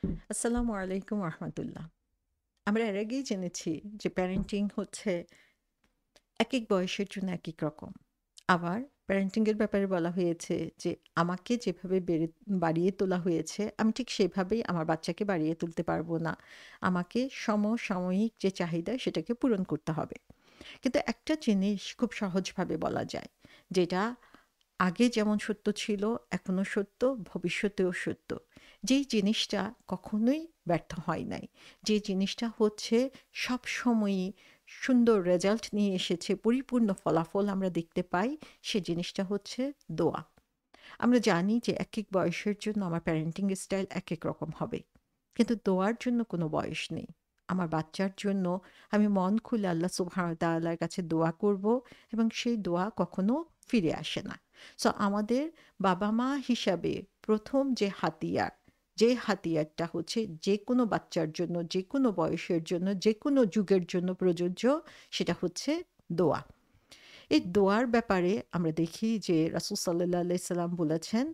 আসসালামু আলাইকুম রহমতুল্লাহ। আমরা এর আগেই জেনেছি যে প্যারেন্টিং হচ্ছে একেক বয়সের জন্য একেক রকম। আবার প্যারেন্টিং এর ব্যাপারে বলা হয়েছে যে আমাকে যেভাবে বাড়িয়ে তোলা হয়েছে আমি ঠিক সেভাবেই আমার বাচ্চাকে বাড়িয়ে তুলতে পারবো না। আমাকে সমসাময়িক যে চাহিদা সেটাকে পূরণ করতে হবে। কিন্তু একটা জিনিস খুব সহজভাবে বলা যায়, যেটা আগে যেমন সত্য ছিল, এখনো সত্য, ভবিষ্যতেও সত্য। যেই জিনিসটা কখনোই ব্যর্থ হয় নাই। যে জিনিসটা হচ্ছে সবসময়ই সুন্দর রেজাল্ট নিয়ে এসেছে, পরিপূর্ণ ফলাফল আমরা দেখতে পাই, সে জিনিসটা হচ্ছে দোয়া। আমরা জানি যে একেক বয়সের জন্য আমার প্যারেন্টিং স্টাইল একেক রকম হবে। কিন্তু দোয়ার জন্য কোনো বয়স নেই। আমার বাচ্চার জন্য আমি মন খুলে আল্লাহ সুবহানাহু ওয়া তাআলার কাছে দোয়া করব এবং সেই দোয়া কখনো ফিরে আসে না। সো আমাদের বাবা-মা হিসাবে ১ম যে হাতিয়ার, যে হাতিয়ারটা হচ্ছে যেকোনো বাচ্চার জন্য, যেকোনো বয়সের জন্য, যেকোনো যুগের জন্য প্রযোজ্য, সেটা হচ্ছে দোয়া। এই দোয়ার ব্যাপারে আমরা দেখি যে রাসূল সাল্লাল্লাহু আলাইহি সাল্লাম বলেছেন,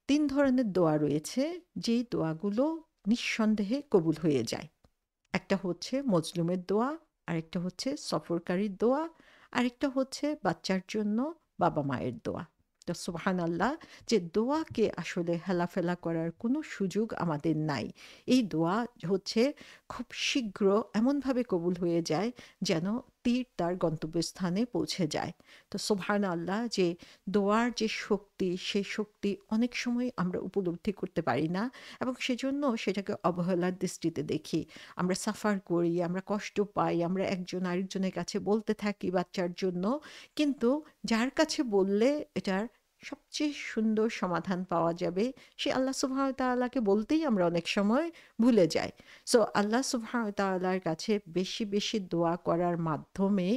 ৩ ধরনের দোয়া রয়েছে, যেই দোয়াগুলো নিঃসন্দেহে কবুল হয়ে যায়। একটা হচ্ছে মজলুমের দোয়া, আরেকটা হচ্ছে সফরকারীর দোয়া, আরেকটা হচ্ছে বাচ্চার জন্য বাবা-মায়ের দোয়া। তো সুবহানাল্লাহ, যে দোয়াকে আসলে হেলাফেলা করার কোনো সুযোগ আমাদের নাই। এই দোয়া হচ্ছে খুব শীঘ্র এমনভাবে কবুল হয়ে যায় যেন তীর তার গন্তব্যস্থানে পৌঁছে যায়। তো সুবহানাল্লাহ, যে দোয়ার যে শক্তি, সেই শক্তি অনেক সময় আমরা উপলব্ধি করতে পারি না এবং সেজন্য সেটাকে অবহেলার দৃষ্টিতে দেখি। আমরা সাফার করি, আমরা কষ্ট পাই, আমরা একজন আরেকজনের কাছে বলতে থাকি বাচ্চার জন্য। কিন্তু যার কাছে বললে এটার সবচেয়ে সুন্দর সমাধান পাওয়া যাবে, সে আল্লাহ সুবহানাহু ওয়া তাআলাকে বলতেই আমরা অনেক সময় ভুলে যাই। সো আল্লাহ সুবহানাহু ওয়া তাআলার কাছে বেশি, বেশি দোয়া করার মাধ্যমে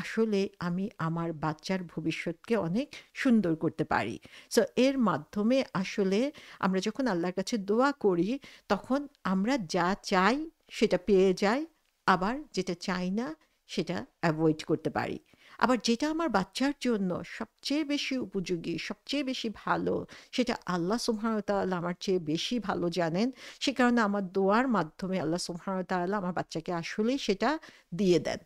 আসলে আমি আমার বাচ্চার ভবিষ্যৎকে অনেক সুন্দর করতে পারি। সো এর মাধ্যমে আসলে আমরা যখন আল্লাহর কাছে দোয়া করি, তখন আমরা যা চাই সেটা পেয়ে যাই। আবার যেটা চাই না সেটা এভয়েড করতে পারি। আবার যেটা আমার বাচ্চার জন্য সবচেয়ে বেশি উপযোগী, সবচেয়ে বেশি ভালো, সেটা আল্লাহ সুবহানাহু ওয়া তাআলা আমার চেয়ে বেশি ভালো জানেন। সে কারণে আমার দোয়ার মাধ্যমে আল্লাহ সুবহানাহু ওয়া তাআলা আমার বাচ্চাকে আসলেই সেটা দিয়ে দেন।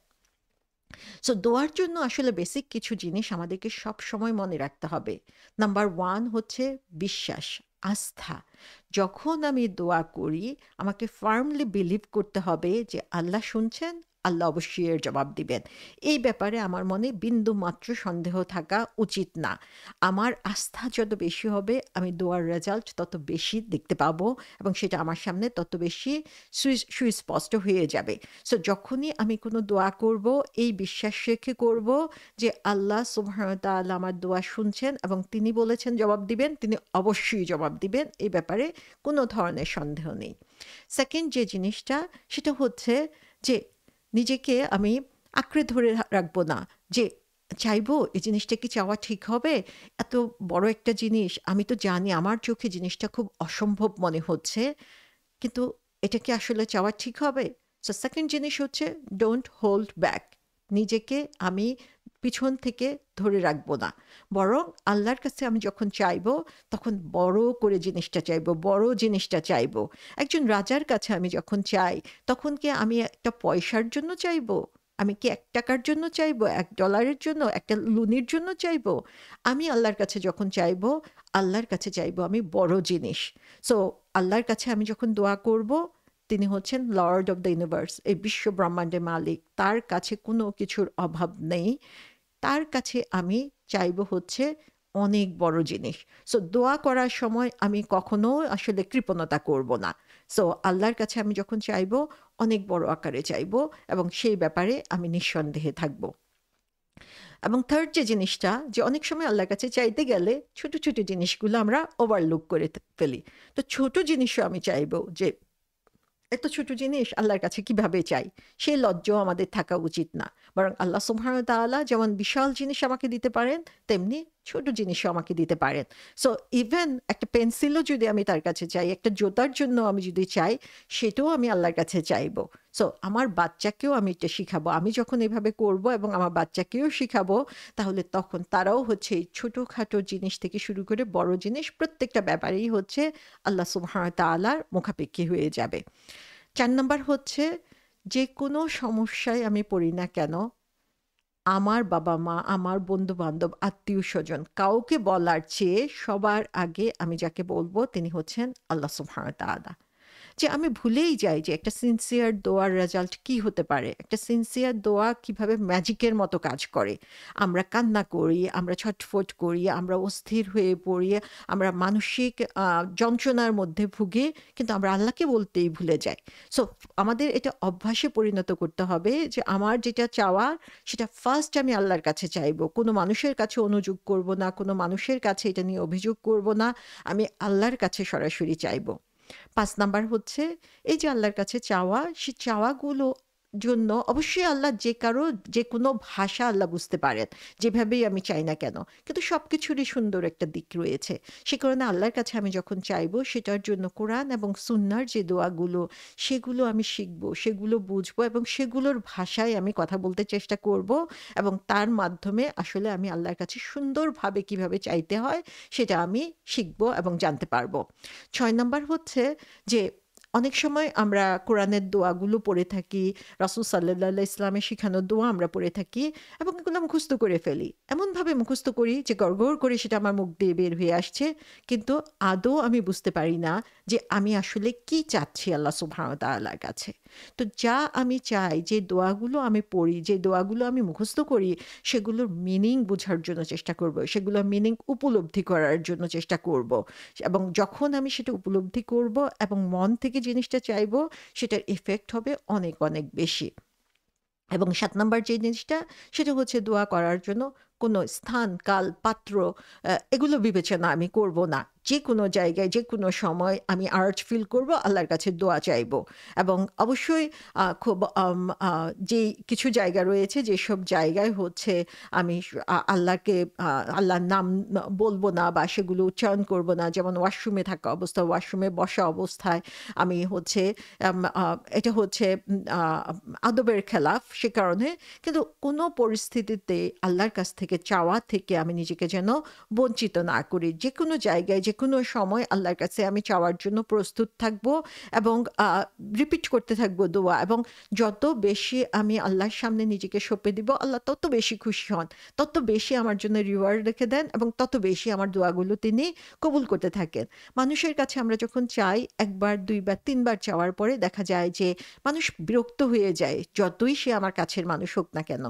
সো দোয়ার জন্য আসলে বেসিক কিছু জিনিস আমাদেরকে সবসময় মনে রাখতে হবে। নাম্বার 1 হচ্ছে বিশ্বাস, আস্থা। যখন আমি দোয়া করি, আমাকে ফার্মলি বিলিভ করতে হবে যে আল্লাহ শুনছেন, আল্লাহ অবশ্যই এর জবাব দিবেন। এই ব্যাপারে আমার মনে বিন্দুমাত্র সন্দেহ থাকা উচিত না। আমার আস্থা যত বেশি হবে, আমি দোয়ার রেজাল্ট তত বেশি দেখতে পাবো এবং সেটা আমার সামনে তত বেশি সুস্পষ্ট হয়ে যাবে। সো যখনই আমি কোনো দোয়া করব, এই বিশ্বাস রেখে করব যে আল্লাহ সুবহানাহু ওয়া তাআলা আমার দোয়া শুনছেন এবং তিনি বলেছেন জবাব দিবেন, তিনি অবশ্যই জবাব দিবেন। এই ব্যাপারে কোনো ধরনের সন্দেহ নেই। সেকেন্ড যে জিনিসটা, সেটা হচ্ছে যে নিজেকে আমি আঁকড়ে ধরে রাখবো না যে চাইবো এই জিনিসটা কি চাওয়া ঠিক হবে? এত বড় একটা জিনিস, আমি তো জানি আমার চোখে জিনিসটা খুব অসম্ভব মনে হচ্ছে। কিন্তু এটা কি আসলে চাওয়া ঠিক হবে? সো সেকেন্ড জিনিস হচ্ছে ডোন্ট হোল্ড ব্যাক। নিজেকে আমি পিছন থেকে ধরে রাখবো না। বরং আল্লাহর কাছে আমি যখন চাইবো, তখন বড় করে জিনিসটা চাইবো, বড় জিনিসটা চাইবো। একজন রাজার কাছে আমি যখন চাই, তখন কি আমি একটা পয়সার জন্য চাইবো? আমি কি ৳১ জন্য চাইবো? $১ জন্য? একটা লুনির জন্য চাইবো? আমি আল্লাহর কাছে যখন চাইবো, আল্লাহর কাছে চাইবো আমি বড় জিনিস। সো আল্লাহর কাছে আমি যখন দোয়া করব, তিনি হচ্ছেন লর্ড অফ দ্য ইউনিভার্স, এই বিশ্ব ব্রহ্মাণ্ডের মালিক। তার কাছে কোনো কিছুর অভাব নেই। তার কাছে আমি চাইবো হচ্ছে অনেক বড় জিনিস। সো দোয়া করার সময় আমি কখনো আসলে কৃপণতা করব না। সো আল্লাহর কাছে আমি যখন চাইবো, অনেক বড় আকারে চাইবো এবং সেই ব্যাপারে আমি নিঃসন্দেহে থাকব। এবং থার্ড যে জিনিসটা, যে অনেক সময় আল্লাহর কাছে চাইতে গেলে ছোট, ছোট জিনিসগুলো আমরা ওভারলুক করে ফেলি। তো ছোট জিনিসও আমি চাইবো যে এত ছোট জিনিস আল্লাহর কাছে কিভাবে চাই? সেই লজ্জাও আমাদের থাকা উচিত না। বরং আল্লাহ সুবহানাহু ওয়া তাআলা যেমন বিশাল জিনিস আমাকে দিতে পারেন, তেমনি ছোট জিনিসও আমাকে দিতে পারেন। সো ইভেন একটা পেন্সিলও যদি আমি তার কাছে চাই, একটা জুতার জন্য আমি যদি চাই, সেটাও আমি আল্লাহর কাছে চাইবো। সো আমার বাচ্চাকেও আমি এটা শিখাবো। আমি যখন এভাবে করব এবং আমার বাচ্চাকেও শিখাবো, তাহলে তখন তারাও হচ্ছে এই ছোটখাটো জিনিস থেকে শুরু করে বড় জিনিস প্রত্যেকটা ব্যাপারেই হচ্ছে আল্লাহ সুবহানাহু ওয়া তাআলার মুখাপেক্ষী হয়ে যাবে। ৪ নাম্বার হচ্ছে, যেকোনো সমস্যায় আমি পড়ি না কেন, আমার বাবা-মা, আমার বন্ধু-বান্ধব, আত্মীয়স্বজন কাউকে বলার চেয়ে সবার আগে আমি যাকে বলবো তিনি হচ্ছেন আল্লাহ সুবহানাহু ওয়া তাআলা। যে আমি ভুলেই যাই যে একটা সিনসিয়ার দোয়ার রেজাল্ট কি হতে পারে। একটা সিনসিয়ার দোয়া কিভাবে ম্যাজিকের মতো কাজ করে। আমরা কান্না করি, আমরা ছটফট করি, আমরা অস্থির হয়ে পড়ি, আমরা মানসিক যন্ত্রণার মধ্যে ভুগি, কিন্তু আমরা আল্লাহকে বলতেই ভুলে যাই। সো আমাদের এটা অভ্যাসে পরিণত করতে হবে যে আমার যেটা চাওয়ার সেটা ফার্স্ট আমি আল্লাহর কাছে চাইবো। কোনো মানুষের কাছে অনুযোগ করব না, কোনো মানুষের কাছে এটা নিয়ে অভিযোগ করব না। আমি আল্লাহর কাছে সরাসরি চাইবো। ৫ নাম্বার হচ্ছে, এই যে আল্লাহর কাছে চাওয়া, সে চাওয়াগুলো জন্য অবশ্যই আল্লাহ যে কারো যেকোনো ভাষা আল্লাহ বুঝতে পারেন। যেভাবেই আমি চাই না কেন। কিন্তু সবকিছুরই সুন্দর একটা দিক রয়েছে। সে কারণে আল্লাহর কাছে আমি যখন চাইবো সেটার জন্য কোরআন এবং সুন্নাহর যে দোয়াগুলো, সেগুলো আমি শিখবো, সেগুলো বুঝবো এবং সেগুলোর ভাষায় আমি কথা বলতে চেষ্টা করব এবং তার মাধ্যমে আসলে আমি আল্লাহর কাছে সুন্দরভাবে কিভাবে চাইতে হয় সেটা আমি শিখবো এবং জানতে পারবো। ৬ নাম্বার হচ্ছে যে অনেক সময় আমরা কোরআনের দোয়াগুলো পড়ে থাকি, রাসূল সাল্লাল্লাহু আলাইহি ইসলামের শিখানো দোয়া আমরা পড়ে থাকি এবং এগুলো মুখস্থ করে ফেলি। এমনভাবে মুখস্থ করি যে গড়গড় করে সেটা আমার মুখ দিয়ে বের হয়ে আসছে। কিন্তু আদৌ আমি বুঝতে পারি না যে আমি আসলে কি চাচ্ছি আল্লাহ সুবহানাহু ওয়া তাআলার কাছে। তো যা আমি চাই, যে দোয়াগুলো আমি পড়ি, যে দোয়াগুলো আমি মুখস্থ করি, সেগুলোর মিনিং বোঝার জন্য চেষ্টা করব। সেগুলোর মিনিং উপলব্ধি করার জন্য চেষ্টা করব। এবং যখন আমি সেটা উপলব্ধি করব এবং মন থেকে জিনিসটা চাইবো, সেটার ইফেক্ট হবে অনেক, অনেক বেশি। এবং ৭ নাম্বার যে জিনিসটা, সেটা হচ্ছে দোয়া করার জন্য কোনো স্থান, কাল, পাত্র এগুলো বিবেচনা আমি করব না। যেকোনো জায়গায়, যেকোনো সময় আমি আর্জ ফিল করব, আল্লাহর কাছে দোয়া চাইবো। এবং অবশ্যই খুব যেই কিছু জায়গা রয়েছে, যেসব জায়গায় হচ্ছে আমি আল্লাহকে আল্লাহর নাম বলব না বা সেগুলো উচ্চারণ করব না। যেমন ওয়াশরুমে থাকা অবস্থা, ওয়াশরুমে বসা অবস্থায় আমি হচ্ছে এটা হচ্ছে আ আদবের খেলাফ, সে কারণে কিন্তু কোনো পরিস্থিতিতে আল্লাহর কাছ থেকে চাওয়া থেকে আমি নিজেকে যেন বঞ্চিত না করি। যেকোনো জায়গায়, যেকোনো সময় আল্লাহর কাছে আমি চাওয়ার জন্য প্রস্তুত থাকবো এবং রিপিট করতে থাকবো দোয়া। এবং যত বেশি আমি আল্লাহর সামনে নিজেকে সঁপে দিব, আল্লাহ তত বেশি খুশি হন। তত বেশি আমার জন্য রিওয়ার্ড রেখে দেন এবং তত বেশি আমার দোয়াগুলো তিনি কবুল করতে থাকেন। মানুষের কাছে আমরা যখন চাই, ১ বার, ২ বার, ৩ বার চাওয়ার পরে দেখা যায় যে মানুষ বিরক্ত হয়ে যায়, যতই সে আমার কাছের মানুষ হোক না কেন।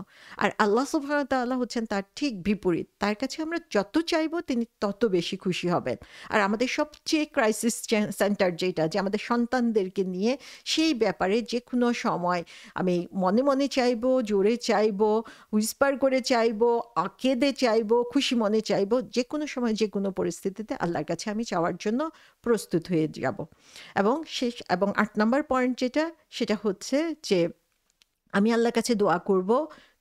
আর আল্লাহ সুবহানাহু ওয়া তাআলা হচ্ছেন তার ঠিক বিপরীত। তার কাছে আমরা যত চাইবো তিনি তত বেশি খুশি হবেন। আর আমাদের সবচেয়ে ক্রাইসিস সেন্টার যেটা, যে আমাদের সন্তানদেরকে নিয়ে, সেই ব্যাপারে যেকোনো সময় আমি মনে, মনে চাইবো, জোরে চাইবো, হুইসপার করে চাইবো, কেঁদে চাইবো, খুশি মনে চাইবো। যেকোনো সময়, যেকোনো পরিস্থিতিতে আল্লাহর কাছে আমি চাওয়ার জন্য প্রস্তুত হয়ে যাব। এবং শেষ এবং ৮ নাম্বার পয়েন্ট যেটা, সেটা হচ্ছে যে আমি আল্লাহর কাছে দোয়া করব,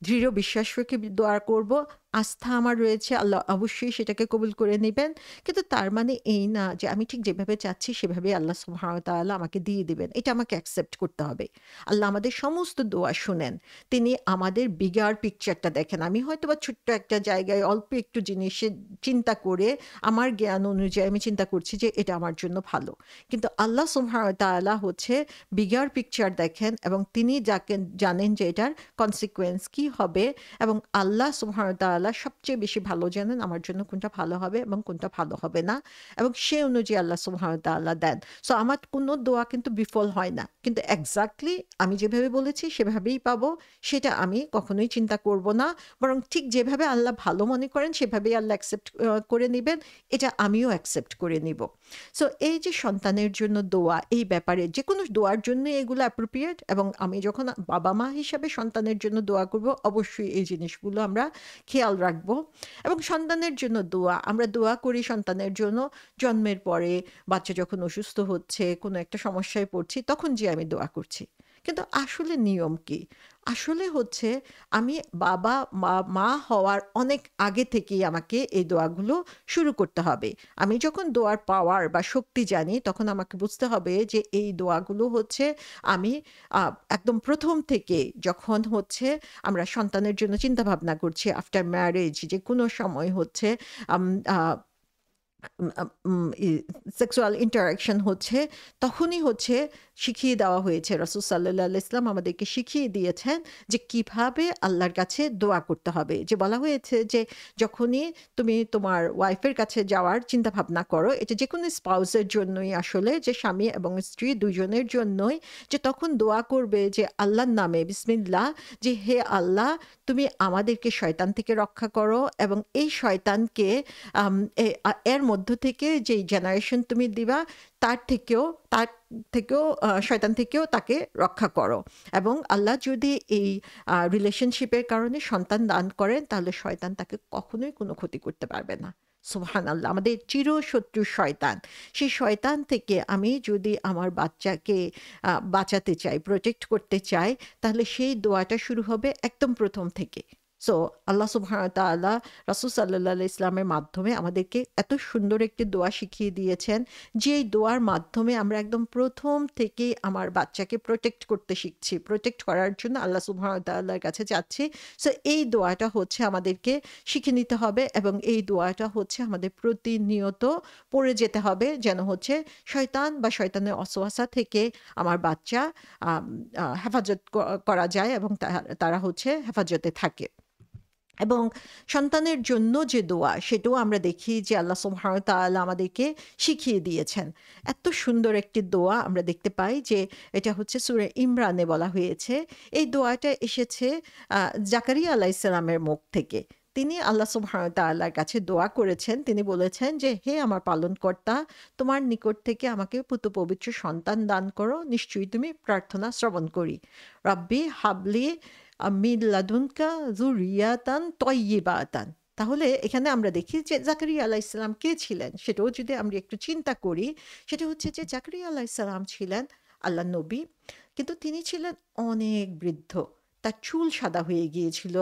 দৃঢ় বিশ্বাস রেখে দোয়া করব। আস্থা আমার রয়েছে, আল্লাহ অবশ্যই সেটাকে কবুল করে নিবেন। কিন্তু তার মানে এই না যে আমি ঠিক যেভাবে চাচ্ছি সেভাবেই আল্লাহ সুবহানাহু ওয়া তাআলা আমাকে দিয়ে দিবেন। এটা আমাকে অ্যাকসেপ্ট করতে হবে। আল্লাহ আমাদের সমস্ত দোয়া শুনেন। তিনি আমাদের বিগার পিকচারটা দেখেন। আমি হয়তোবা ছোট্ট একটা জায়গায় অল্প একটু জিনিসের চিন্তা করে, আমার জ্ঞান অনুযায়ী আমি চিন্তা করছি যে এটা আমার জন্য ভালো। কিন্তু আল্লাহ সুবহানাহু ওয়া তাআলা হচ্ছে বিগার পিকচার দেখেন এবং তিনি যাকে জানেন যে এটার কনসিকুয়েন্স কি হবে। এবং আল্লাহ সুবহানাহু ওয়া তাআলা সবচেয়ে বেশি ভালো জানেন আমার জন্য কোনটা ভালো হবে এবং কোনটা ভালো হবে না। এবং সে অনুযায়ী আল্লাহ সুবহানাহু ওয়া তাআলা দেন। সো আমার কোনো দোয়া কিন্তু বিফল হয় না। কিন্তু এক্সাক্টলি আমি যেভাবে বলেছি সেভাবেই পাবো, সেটা আমি কখনোই চিন্তা করব না। বরং ঠিক যেভাবে আল্লাহ ভালো মনে করেন সেভাবেই আল্লাহ অ্যাকসেপ্ট করে নিবেন। এটা আমিও অ্যাকসেপ্ট করে নিব। সো এই যে সন্তানের জন্য দোয়া, এই ব্যাপারে যেকোনো দোয়ার জন্যই এগুলো অ্যাপ্রোপ্রিয়েট। এবং আমি যখন বাবা-মা হিসাবে সন্তানের জন্য দোয়া করব, অবশ্যই এই জিনিসগুলো আমরা খেয়াল রাখবো। এবং সন্তানের জন্য দোয়া, আমরা দোয়া করি সন্তানের জন্য জন্মের পরে, বাচ্চা যখন অসুস্থ হচ্ছে, কোনো একটা সমস্যায় পড়ছি, তখন যে আমি দোয়া করছি। কিন্তু আসলে নিয়ম কি? আসলে হচ্ছে আমি বাবা মা হওয়ার অনেক আগে থেকেই আমাকে এই দোয়াগুলো শুরু করতে হবে। আমি যখন দোয়ার পাওয়ার বা শক্তি জানি তখন আমাকে বুঝতে হবে যে এই দোয়াগুলো হচ্ছে আমি আ একদম ১ম থেকে যখন হচ্ছে আমরা সন্তানের জন্য চিন্তাভাবনা করছি আফটার ম্যারেজ যেকোনো সময় হচ্ছে আম আ উম আ উম ই সেক্সুয়াল ইন্টারেকশন হচ্ছে, তখনই হচ্ছে শিখিয়ে দেওয়া হয়েছে। রাসূল সাল্লাল্লাহু আলাইহি ওয়াসাল্লাম আমাদেরকে শিখিয়ে দিয়েছেন যে কিভাবে আল্লাহর কাছে দোয়া করতে হবে। যে বলা হয়েছে যে যখনই তুমি তোমার ওয়াইফের কাছে যাওয়ার চিন্তাভাবনা করো, এটা যেকোনো স্পাউস এর জন্যই আসলে যে স্বামী এবং স্ত্রী ২ জনের জন্যই যে তখন দোয়া করবে যে আল্লাহর নামে বিসমিল্লাহ যে, "হে আল্লাহ তুমি আমাদেরকে শয়তান থেকে রক্ষা করো এবং এই শয়তানকে আম এর মধ্য থেকে যেই জেনারেশন তুমি দিবা তার থেকেও শয়তান থেকেও তাকে রক্ষা করো। এবং আল্লাহ যদি এই রিলেশনশিপের কারণে সন্তান দান করেন তাহলে শয়তান তাকে কখনোই কোনো ক্ষতি করতে পারবে না।" সুবহানাল্লাহ! আমাদের চিরশত্রু শয়তান। সেই শয়তান থেকে আমি যদি আমার বাচ্চাকে বাঁচাতে চাই, প্রটেক্ট করতে চাই, তাহলে সেই দোয়াটা শুরু হবে একদম ১ম থেকে। সো আল্লাহ সুবহানাহু ওয়া তাআলা রাসূল সাল্লাল্লাহু আলাইহি ইসলামের মাধ্যমে আমাদেরকে এত সুন্দর একটি দোয়া শিখিয়ে দিয়েছেন, যেই দোয়ার মাধ্যমে আমরা একদম ১ম থেকেই আমার বাচ্চাকে প্রটেক্ট করতে শিখছি। প্রটেক্ট করার জন্য আল্লাহ সুবহানাহু ওয়া তাআলার কাছে চাচ্ছি। সো এই দোয়াটা হচ্ছে আমাদেরকে শিখে নিতে হবে এবং এই দোয়াটা হচ্ছে আমাদের প্রতিনিয়ত পড়ে যেতে হবে যেন হচ্ছে শয়তান বা শয়তানের ওয়াসওয়াসা থেকে আমার বাচ্চা আম হেফাজত করা যায় এবং তারা হচ্ছে হেফাজতে থাকে। এবং সন্তানের জন্য যে দোয়া সেটাও আমরা দেখি যে আল্লাহ সুবহানাহু ওয়া তাআলা আমাদেরকে শিখিয়ে দিয়েছেন। এত সুন্দর একটি দোয়া আমরা দেখতে পাই যে এটা হচ্ছে সূরা ইমরানে বলা হয়েছে। এই দোয়াটা এসেছে আ জাকারিয়া আলাইহিস সালামের মুখ থেকে। তিনি আল্লাহ সুবহানাহু ওয়া তাআলার কাছে দোয়া করেছেন। তিনি বলেছেন যে, "হে আমার পালনকর্তা, তোমার নিকট থেকে আমাকে পবিত্র সন্তান দান করো। নিশ্চয়ই তুমি প্রার্থনা শ্রবণ করি। রাব্বি হাবলি মিন লাদুনকা যুররিয়াতান তয়্যিবাতান।" তাহলে এখানে আমরা দেখি যে জাকারিয়া আলাইহিস সালাম কে ছিলেন? সেটাও যদি আমরা একটু চিন্তা করি, সেটা হচ্ছে যে জাকারিয়া আলাইহিস সালাম ছিলেন আল্লাহর নবী। কিন্তু তিনি ছিলেন অনেক বৃদ্ধ। তার চুল সাদা হয়ে গিয়েছিল।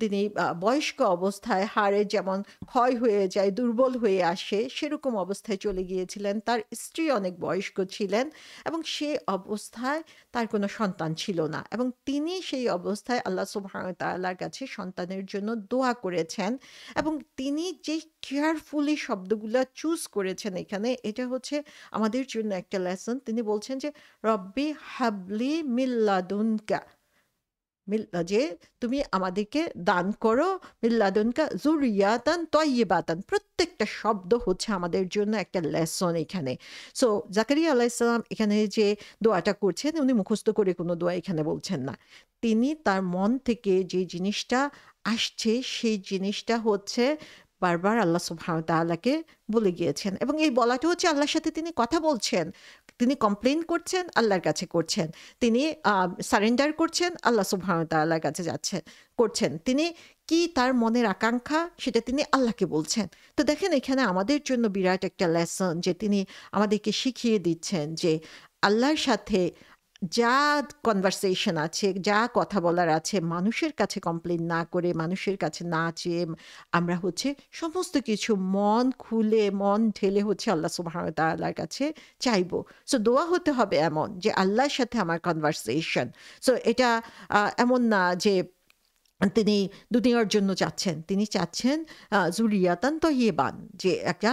তিনি বয়স্ক অবস্থায় হাড়ে যেমন ক্ষয় হয়ে যায়, দুর্বল হয়ে আসে, সেরকম অবস্থায় চলে গিয়েছিলেন। তার স্ত্রী অনেক বয়স্ক ছিলেন এবং সে অবস্থায় তার কোনো সন্তান ছিল না এবং তিনি সেই অবস্থায় আল্লাহ সুবহানাহু ওয়া তাআলার কাছে সন্তানের জন্য দোয়া করেছেন এবং তিনি যে কেয়ারফুলি শব্দগুলা চুজ করেছেন এখানে, এটা হচ্ছে আমাদের জন্য একটা লেসন। তিনি বলছেন যে, "রব্বি হাবলি মিন লাদুনকা" যে তুমি আমাদেরকে দান করো মিল্লাদুনকা যুররিয়াতান তয়্যিবাতান। প্রত্যেকটা শব্দ হচ্ছে আমাদের জন্য একটা লেসন এখানে। সো জাকারিয়া আলাইহিস সালাম এখানে যে দোয়াটা করছেন উনি মুখস্থ করে কোনো দোয়া এখানে বলছেন না। তিনি তার মন থেকে যে জিনিসটা আসছে সেই জিনিসটা হচ্ছে বারবার আল্লাহ সুবহানাহু ওয়া তাআলাকে বলে গিয়েছেন এবং এই বলাটা হচ্ছে আল্লাহর সাথে তিনি কথা বলছেন। তিনি কমপ্লেইন করছেন, আল্লাহর কাছে করছেন। তিনি সারেন্ডার করছেন, আল্লাহ সুবহানাহু ওয়া তাআলার কাছে করছেন। তিনি কি তার মনের আকাঙ্ক্ষা সেটা তিনি আল্লাহকে বলছেন। তো দেখেন এখানে আমাদের জন্য বিরাট একটা লেসন যে তিনি আমাদেরকে শিখিয়ে দিচ্ছেন যে আল্লাহর সাথে যা কনভারসেশন আছে, যা কথা বলার আছে মানুষের কাছে কমপ্লেইন না করে, মানুষের কাছে না চেয়ে আমরা হচ্ছে সমস্ত কিছু মন খুলে, মন ঢেলে হচ্ছে আল্লাহ সুবহানাহু ওয়া তাআলার কাছে চাইবো। সো দোয়া হতে হবে এমন যে আল্লাহর সাথে আমার কনভারসেশন। সো এটা এমন না যে তিনি দুনিয়ার জন্য চাচ্ছেন। তিনি চাচ্ছেন যুরিয়াতান তয়্যিবান যে একটা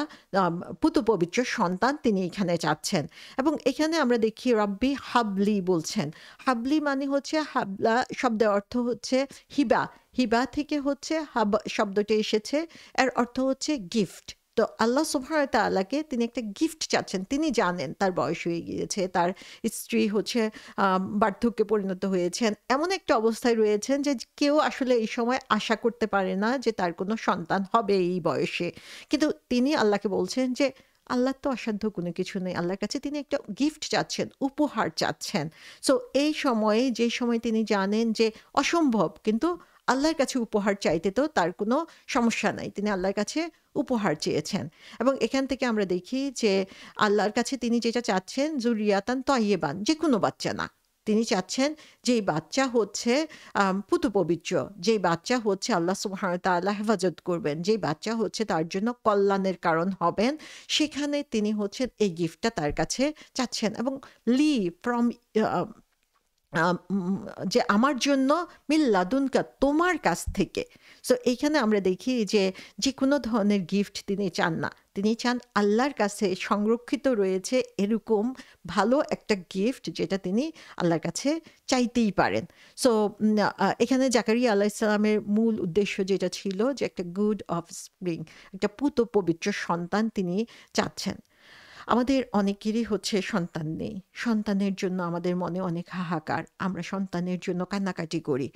পবিত্র সন্তান তিনি এখানে চাচ্ছেন। এবং এখানে আমরা দেখি রব্বি হাবলি বলছেন। হাবলি মানে হচ্ছে হাবলা শব্দের অর্থ হচ্ছে হিবা। হিবা থেকে হচ্ছে শব্দটি এসেছে। এর অর্থ হচ্ছে গিফট। তো আল্লাহ সুবহানাহু ওয়া তাআলাকে তিনি একটা গিফট চাচ্ছেন। তিনি জানেন তার বয়স হয়ে গিয়েছে। তার স্ত্রী হচ্ছে বার্ধক্যে পরিণত হয়েছেন। এমন একটা অবস্থায় রয়েছেন যে কেউ আসলে এই সময় আশা করতে পারে না যে তার কোনো সন্তান হবে এই বয়সে। কিন্তু তিনি আল্লাহকে বলছেন যে আল্লাহর তো অসাধ্য কোনো কিছু নেই। আল্লাহর কাছে তিনি একটা গিফট চাচ্ছেন, উপহার চাচ্ছেন। সো এই সময়ে যে সময় তিনি জানেন যে অসম্ভব কিন্তু আল্লাহর কাছে উপহার চাইতে তো তার কোনো সমস্যা নাই। তিনি আল্লাহর কাছে উপহার চেয়েছেন। এবং এখান থেকে আমরা দেখি যে আল্লাহর কাছে তিনি যেটা চাচ্ছেন যুরিয়াতান তয়্যিবান যেকোনো বাচ্চা না। তিনি চাচ্ছেন যেই বাচ্চা হচ্ছে পুত পবিত্র, যেই বাচ্চা হচ্ছে আল্লাহ সুবহানাহু ওয়া তাআলা হেফাজত করবেন, যেই বাচ্চা হচ্ছে তার জন্য কল্যাণের কারণ হবেন, সেখানে তিনি হচ্ছেন এই গিফটটা তার কাছে চাচ্ছেন এবং লি ফ্রম আ আম যে আমার জন্য মিন লাদুনকা, তোমার কাছ থেকে। সো এইখানে আমরা দেখি যে যেকোনো ধরনের গিফট তিনি চান না। তিনি চান আল্লাহর কাছে সংরক্ষিত রয়েছে এরকম ভালো একটা গিফট যেটা তিনি আল্লাহর কাছে চাইতেই পারেন। সো এখানে জাকারিয়া আলাইহিস সালামের মূল উদ্দেশ্য যেটা ছিল যে একটা গুড অফস্প্রিং, একটা পুত পবিত্র সন্তান তিনি চাচ্ছেন। আমাদের অনেকেরই হচ্ছে সন্তান নেই। সন্তানের জন্য আমাদের মনে অনেক হাহাকার। আমরা সন্তানের জন্য কান্নাকাটি করি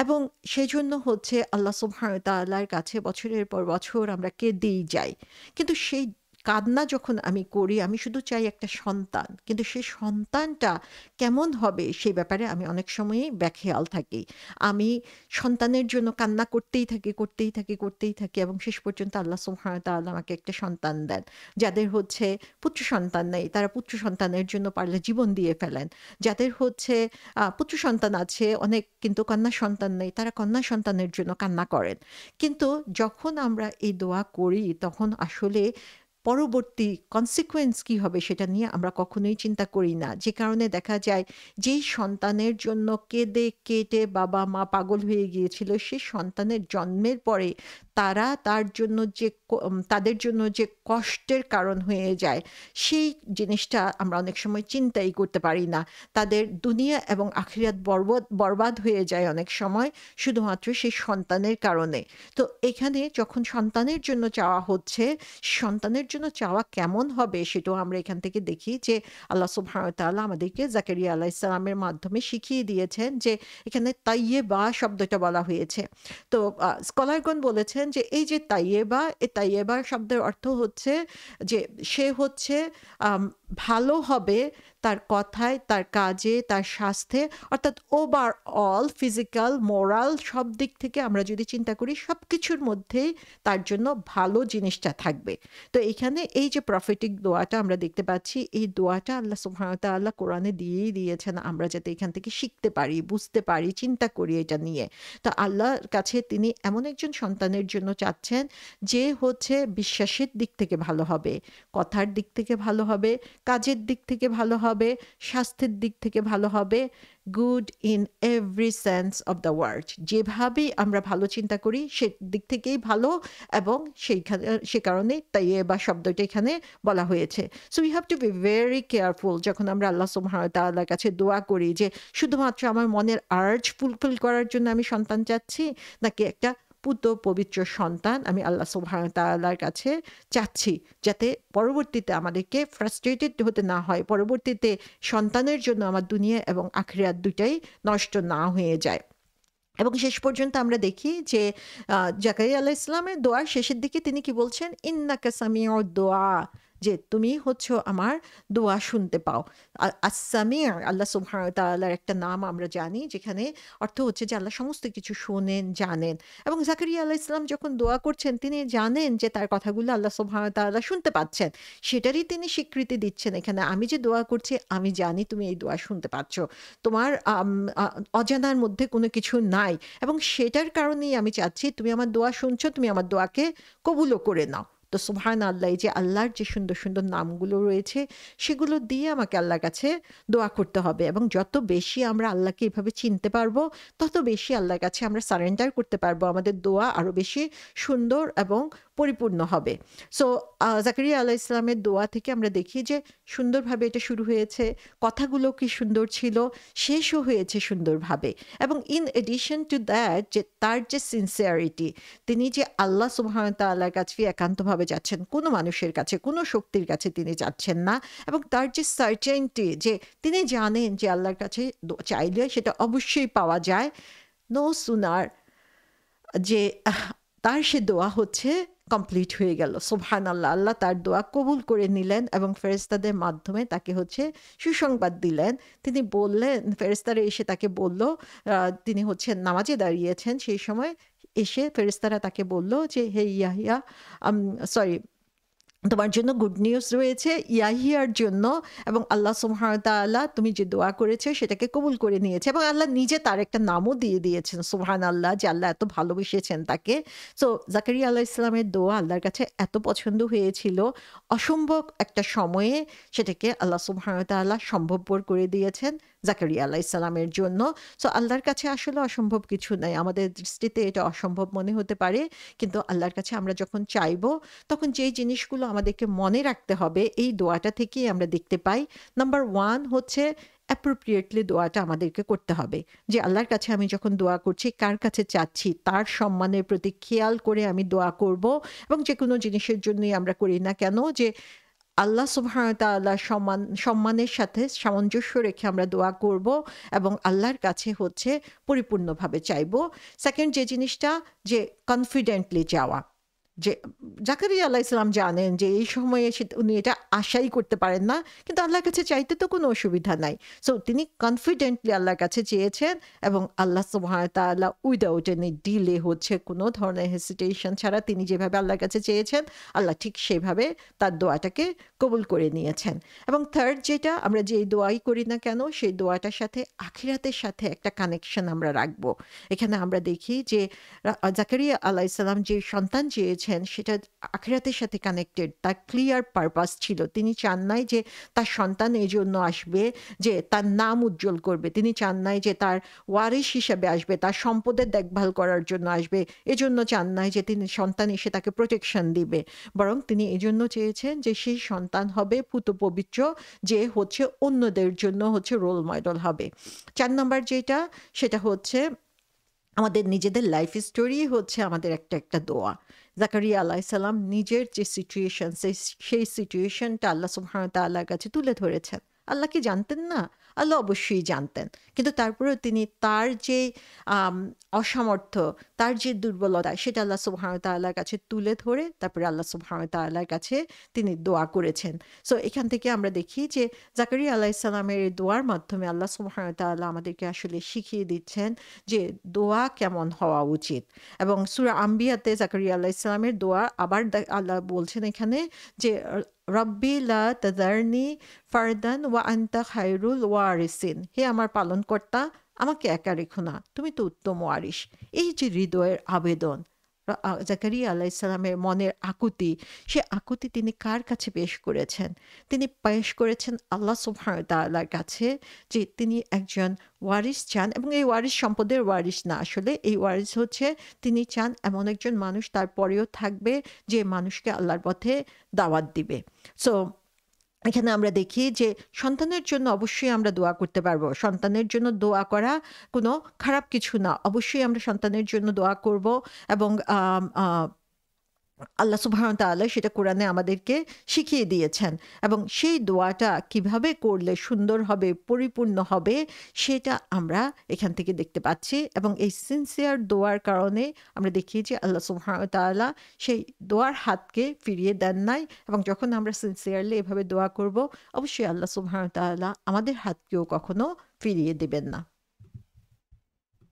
এবং সেজন্য হচ্ছে আল্লাহ সুবহানাহু ওয়া তাআলার কাছে বছরের পর বছর আমরা কেঁদেই যাই। কিন্তু সেই কান্না যখন আমি করি, আমি শুধু চাই একটা সন্তান। কিন্তু সেই সন্তানটা কেমন হবে সেই ব্যাপারে আমি অনেক সময়ই বেখেয়াল থাকি। আমি সন্তানের জন্য কান্না করতেই থাকি, করতেই থাকি, করতেই থাকি এবং শেষ পর্যন্ত আল্লাহ সুবহানাহু ওয়া তাআলা আমাকে একটা সন্তান দেন। যাদের হচ্ছে পুত্র সন্তান নেই, তারা পুত্র সন্তানের জন্য পারলে জীবন দিয়ে ফেলেন। যাদের হচ্ছে পুত্র সন্তান আছে অনেক কিন্তু কন্যা সন্তান নেই, তারা কন্যা সন্তানের জন্য কান্না করেন। কিন্তু যখন আমরা এই দোয়া করি তখন আসলে পরবর্তী consequence কি হবে সেটা নিয়ে আমরা কখনোই চিন্তা করি না। যে কারণে দেখা যায় যেই সন্তানের জন্য কেঁদে কেটে বাবা-মা পাগল হয়ে গিয়েছিল, সেই সন্তানের জন্মের পরে তারা তার জন্য যে তাদের জন্য যে কষ্টের কারণ হয়ে যায়, সেই জিনিসটা আমরা অনেক সময় চিন্তাই করতে পারি না। তাদের দুনিয়া এবং আখিরাত বরবাদ হয়ে যায় অনেক সময় শুধুমাত্র সেই সন্তানের কারণে। তো এখানে যখন সন্তানের জন্য চাওয়া হচ্ছে, সন্তানের জন্য চাওয়া কেমন হবে সেটাও আমরা এখান থেকে দেখি যে আল্লাহ সুবহানাহু ওয়া তাআলা আমাদেরকে জাকারিয়া আলাইহিস সালামের মাধ্যমে শিখিয়ে দিয়েছেন যে এখানে তাইয়েবা শব্দটা বলা হয়েছে। তো স্কলারগণ বলেছেন যে এই যে তাইয়েবা, এই তাইয়েবা শব্দের অর্থ হচ্ছে যে সে হচ্ছে আম ভালো হবে তার কথায়, তার কাজে, তার স্বাস্থ্যে, অর্থাৎ ওভারঅল ফিজিক্যাল, মোরাল সব দিক থেকে আমরা যদি চিন্তা করি সবকিছুর মধ্যেই তার জন্য ভালো জিনিসটা থাকবে। তো এখানে এই যে প্রফেটিক দোয়াটা আমরা দেখতে পাচ্ছি, এই দোয়াটা আল্লাহ সুবহানাহু ওয়া তাআলা কোরআনে দিয়েই দিয়েছেন আমরা যাতে এখান থেকে শিখতে পারি, বুঝতে পারি, চিন্তা করি এটা নিয়ে। তো আল্লাহর কাছে তিনি এমন একজন সন্তানের জন্য চাচ্ছেন যে হচ্ছে বিশ্বাসের দিক থেকে ভালো হবে, কথার দিক থেকে ভালো হবে, কাজের দিক থেকে ভালো হবে, স্বাস্থ্যের দিক থেকে ভালো হবে, good in every sense of the word. যেভাবেই আমরা ভালো চিন্তা করি সেদিক থেকেই ভালো এবং সে কারণে তাইয়েবা শব্দটা এখানে বলা হয়েছে। So we have to be very careful যখন আমরা আল্লাহ সুবহানাহু ওয়া তাআলার কাছে দোয়া করি যে শুধুমাত্র আমার মনের আর্জ ফুলফিল করার জন্য আমি সন্তান চাচ্ছি, নাকি একটা পুত পবিত্র সন্তান আমি আল্লাহ সুবহানাহু ওয়া তাআলার কাছে চাচ্ছি, যাতে পরবর্তীতে আমাদেরকে ফ্রাস্ট্রেটেড হতে না হয়, পরবর্তীতে সন্তানের জন্য আমার দুনিয়া এবং আখিরাত দুটাই নষ্ট না হয়ে যায়। এবং শেষ পর্যন্ত আমরা দেখি যে জাকারিয়া আলাইহিস সালামের দোয়ার শেষের দিকে তিনি কি বলছেন? ইন্নাকা সামিউদ দোয়া, যে তুমি হচ্ছো আমার দোয়া শুনতে পাও। আস-সামি', আল্লাহ সুবহানাহু ওয়া তাআলার একটা নাম আমরা জানি যেখানে অর্থ হচ্ছে যে আল্লাহ সমস্ত কিছু শোনেন, জানেন। এবং জাকারিয়া আলাইহিস সালাম যখন দোয়া করছেন তিনি জানেন যে তার কথাগুলো আল্লাহ সুবহানাহু ওয়া তাআলা শুনতে পাচ্ছেন। সেটারই তিনি স্বীকৃতি দিচ্ছেন এখানে, আমি যে দোয়া করছি আমি জানি তুমি এই দোয়া শুনতে পাচ্ছ। তোমার অজানার মধ্যে কোনো কিছু নাই এবং সেটার কারণেই আমি চাচ্ছি তুমি আমার দোয়া শুনছো, তুমি আমার দোয়াকে কবুলও করে নাও। তো সুবহানাল্লাহ, এই যে আল্লাহর যে সুন্দর, সুন্দর নামগুলো রয়েছে সেগুলো দিয়ে আমাকে আল্লাহর কাছে দোয়া করতে হবে এবং যত বেশি আমরা আল্লাহকে এভাবে চিনতে পারবো, তত বেশি আল্লাহর কাছে আমরা সারেন্ডার করতে পারবো। আমাদের দোয়া আরো বেশি সুন্দর এবং পরিপূর্ণ হবে। সো জাকারিয়া আলাইহিস সালামের দোয়া থেকে আমরা দেখি যে সুন্দরভাবে এটা শুরু হয়েছে, কথাগুলো কি সুন্দর ছিল, শেষও হয়েছে সুন্দরভাবে। এবং ইন এডিশন টু দ্যাট যে তার যে সিনসিয়ারিটি, তিনি যে আল্লাহ সুবহানাহু ওয়া তাআলার কাছে একান্তভাবে যাচ্ছেন, কোনো মানুষের কাছে, কোনো শক্তির কাছে তিনি যাচ্ছেন না। এবং তার যে সার্টেনটি যে তিনি জানেন যে আল্লাহর কাছে চাইলে সেটা অবশ্যই পাওয়া যায়। নো সুনার যে তার সে দোয়া হচ্ছে কমপ্লিট হয়ে গেল। সুবহানাল্লাহ, আল্লাহ তার দোয়া কবুল করে নিলেন এবং ফেরেশতাদের মাধ্যমে তাকে হচ্ছে সুসংবাদ দিলেন। তিনি বললেন, ফেরেশতারা এসে তাকে বলল, তিনি হচ্ছে নামাজে দাঁড়িয়েছেন সেই সময় এসে ফেরেশতারা তাকে বলল যে হে ইয়াহইয়া, সরি তোমার জন্য গুড নিউজ রয়েছে ইয়াহিয়ার জন্য, এবং আল্লাহ সুবহানাহু ওয়া তাআলা তুমি যে দোয়া করেছো সেটাকে কবুল করে নিয়েছে, এবং আল্লাহ নিজে তার একটা নামও দিয়ে দিয়েছেন, সুবহানাল্লাহ, যে আল্লাহ এত ভালোবেসেছেন তাকে। সো জাকারিয়া আলাইহিস সালামের দোয়া আল্লাহর কাছে এত পছন্দ হয়েছিল, অসম্ভব একটা সময়ে সেটাকে আল্লাহ সুবহানাহু ওয়া তাআলা সম্ভবপর করে দিয়েছেন জাকারিয়া আলাইহিস সালামের জন্য। সো আল্লাহর কাছে আসলে অসম্ভব কিছু নাই। আমাদের দৃষ্টিতে এটা অসম্ভব মনে হতে পারে, কিন্তু আল্লাহর কাছে আমরা যখন চাইবো তখন যেই জিনিসগুলো আমাদেরকে মনে রাখতে হবে এই দোয়াটা থেকেই আমরা দেখতে পাই। নাম্বার 1 হচ্ছে অ্যাপ্রোপ্রিয়েটলি দোয়াটা আমাদেরকে করতে হবে। যে আল্লাহর কাছে আমি যখন দোয়া করছি, কার কাছে চাচ্ছি, তার সম্মানের প্রতি খেয়াল করে আমি দোয়া করব, এবং যেকোনো জিনিসের জন্যই আমরা করি না কেন, যে আল্লাহ সুবহানাহু ওয়া তাআলা সম্মানের সাথে সামঞ্জস্য রেখে আমরা দোয়া করব, এবং আল্লাহর কাছে হচ্ছে পরিপূর্ণভাবে চাইবো। সেকেন্ড যে জিনিসটা, যে কনফিডেন্টলি চাওয়া। যে জাকারিয়া আলাইহিস সালাম জানেন যে এই সময়ে উনি এটা আশাই করতে পারেন না, কিন্তু আল্লাহর কাছে চাইতে তো কোনো অসুবিধা নাই। সো তিনি কনফিডেন্টলি আল্লাহর কাছে চেয়েছেন, এবং আল্লাহ সুবহানাহু ওয়া তাআলা উইদাউট এনি ডিলে, হচ্ছে কোনো ধরনের হেসিটেশন ছাড়া তিনি যেভাবে আল্লাহর কাছে চেয়েছেন, আল্লাহ ঠিক সেভাবে তার দোয়াটাকে কবুল করে নিয়েছেন। এবং থার্ড যেটা, আমরা যেই দোয়াই করি না কেন সেই দোয়াটার সাথে আখিরাতের সাথে একটা কানেকশন আমরা রাখবো। এখানে আমরা দেখি যে জাকারিয়া আলাইহিস সালাম যে সন্তান চেয়েছেন সেটা আখিরাতের সাথে কানেক্টেড, তার ক্লিয়ার পারপাস ছিল। তিনি চান নাই যে তার সন্তান এই জন্য আসবে যে তার নাম উজ্জ্বল করবে, তিনি চান নাই যে তার ওয়ারিশ হিসেবে আসবে, তার সম্পদের দেখভাল করার জন্য আসবে, এজন্য চান নাই যে তিনি সন্তান এসে তাকে প্রোটেকশন দিবে, বরং তিনি এজন্য চেয়েছেন যে সেই সন্তান হবে পুত পবিত্র, যে হচ্ছে অন্যদের জন্য হচ্ছে রোল মডেল হবে। 4 নাম্বার যেটা, সেটা হচ্ছে আমাদের নিজেদের লাইফ স্টোরি হচ্ছে আমাদের একটা দোয়া। জাকারিয়া আলাইহিস সালাম নিজের যে সিচুয়েশন, সেই সিচুয়েশনটা আল্লাহ সুবহানাহু ওয়া তাআলার কাছে তুলে ধরেছেন। আল্লাহ কি জানতেন না? আল্লাহ অবশ্যই জানতেন। কিন্তু তারপরেও তিনি তার যে আম অসামর্থ্য, তার যে দুর্বলতা, সেটা আল্লাহ সুবহানাহু ওয়া তাআলার কাছে তুলে ধরে তারপরে আল্লাহ সুবহানাহু ওয়া তাআলার কাছে তিনি দোয়া করেছেন। সো এখান থেকে আমরা দেখি যে জাকারিয়া আলাইহিস সালামের এই দোয়ার মাধ্যমে আল্লাহ সুবহানাহু ওয়া তাআলা আমাদেরকে আসলে শিখিয়ে দিচ্ছেন যে দোয়া কেমন হওয়া উচিত। এবং সূরা আম্বিয়াতে জাকারিয়া আলাইহিস সালামের দোয়া আবার আল্লাহ বলছেন এখানে যে রব্বি লা তাযারনি ফারদান ওয়া আনতা খায়রুল ওয়ারিসিন, হে আমার পালনকর্তা, আমাকে একা রেখো না, তুমি তো উত্তম ওয়ারিশ। এই যে হৃদয়ের আবেদন, জাকারিয়া আলাইহিস সালামের মনের আকুতি, সে আকুতি তিনি কার কাছে পেশ করেছেন? তিনি পেশ করেছেন আল্লাহ সুবহানাহু ওয়া তাআলার কাছে, যে তিনি একজন ওয়ারিস চান, এবং এই ওয়ারিস সম্পদের ওয়ারিস না, আসলে এই ওয়ারিস হচ্ছে তিনি চান এমন একজন মানুষ তারপরেও থাকবে যে মানুষকে আল্লাহর পথে দাওয়াত দিবে। সো এখানে আমরা দেখি যে সন্তানের জন্য অবশ্যই আমরা দোয়া করতে পারবো। সন্তানের জন্য দোয়া করা কোনো খারাপ কিছু না। অবশ্যই আমরা সন্তানের জন্য দোয়া করব, এবং আম আ আল্লাহ সুবহানাহু ওয়া তাআলা সেটা কোরআনে আমাদেরকে শিখিয়ে দিয়েছেন, এবং সেই দোয়াটা কিভাবে করলে সুন্দর হবে, পরিপূর্ণ হবে, সেটা আমরা এখান থেকে দেখতে পাচ্ছি। এবং এই সিনসিয়ার দোয়ার কারণে আমরা দেখি যে আল্লাহ সুবহানাহু ওয়া তাআলা সেই দোয়ার হাতকে ফিরিয়ে দেন নাই, এবং যখন আমরা সিনসিয়ারলি এভাবে দোয়া করব, অবশ্যই আল্লাহ সুবহানাহু ওয়া তাআলা আমাদের হাতকেও কখনো ফিরিয়ে দিবেন না।